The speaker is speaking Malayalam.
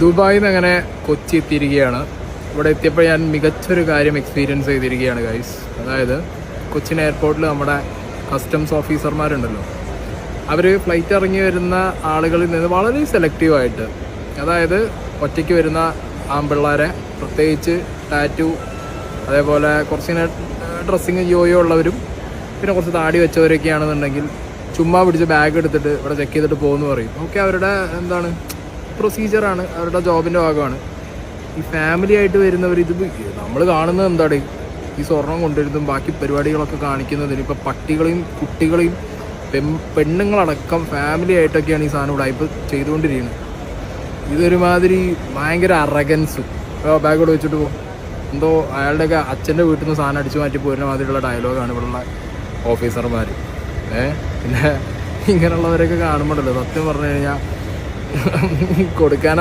ദുബായിൽ നിന്ന് അങ്ങനെ കൊച്ചി എത്തിയിരിക്കുകയാണ്. ഇവിടെ എത്തിയപ്പോൾ ഞാൻ മികച്ചൊരു കാര്യം എക്സ്പീരിയൻസ് ചെയ്തിരിക്കുകയാണ് ഗൈസ്. അതായത് കൊച്ചിൻ എയർപോർട്ടിൽ നമ്മുടെ കസ്റ്റംസ് ഓഫീസർമാരുണ്ടല്ലോ, അവർ ഫ്ലൈറ്റ് ഇറങ്ങി വരുന്ന ആളുകളിൽ നിന്ന് വളരെ സെലക്റ്റീവായിട്ട്, അതായത് ഒറ്റയ്ക്ക് വരുന്ന ആൺപിള്ളേരെ, പ്രത്യേകിച്ച് ടാറ്റു, അതേപോലെ കുറച്ചിങ്ങനെ ഡ്രസ്സിങ് യോയോ ഉള്ളവരും പിന്നെ കുറച്ച് താടി വെച്ചവരൊക്കെയാണെന്നുണ്ടെങ്കിൽ ചുമ്മാ പിടിച്ച് ബാഗ് എടുത്തിട്ട് ഇവിടെ ചെക്ക് ചെയ്തിട്ട് പോകുമെന്ന് പറയും. ഓക്കെ, അവരുടെ എന്താണ് പ്രൊസീജിയറാണ്, അവരുടെ ജോബിൻ്റെ ഭാഗമാണ്. ഈ ഫാമിലി ആയിട്ട് വരുന്നവർ ഇത് നമ്മൾ കാണുന്നത് എന്താണ്, ഈ സ്വർണം കൊണ്ടുവരുന്നതും ബാക്കി പരിപാടികളൊക്കെ കാണിക്കുന്നതിന് ഇപ്പോൾ പട്ടികളെയും കുട്ടികളെയും പെണ്ണുങ്ങളടക്കം ഫാമിലി ആയിട്ടൊക്കെയാണ് ഈ സാധനം ഇവിടെ ഇപ്പോൾ ചെയ്തുകൊണ്ടിരിക്കുന്നത്. ഇതൊരുമാതിരി ഭയങ്കര അറഗൻസ്. ബാഗ് ഇവിടെ വെച്ചിട്ട് പോകും, എന്തോ അയാളുടെയൊക്കെ അച്ഛൻ്റെ വീട്ടിൽ നിന്ന് സാധനം അടിച്ചു മാറ്റി പോരുന്ന മാതിരിയുള്ള ഡയലോഗാണ് ഇവിടെയുള്ള ഓഫീസർമാർ. പിന്നെ ഇങ്ങനെയുള്ളവരൊക്കെ കാണുമ്പോഴല്ലോ സത്യം പറഞ്ഞു കഴിഞ്ഞാൽ കൊടുക്കാൻ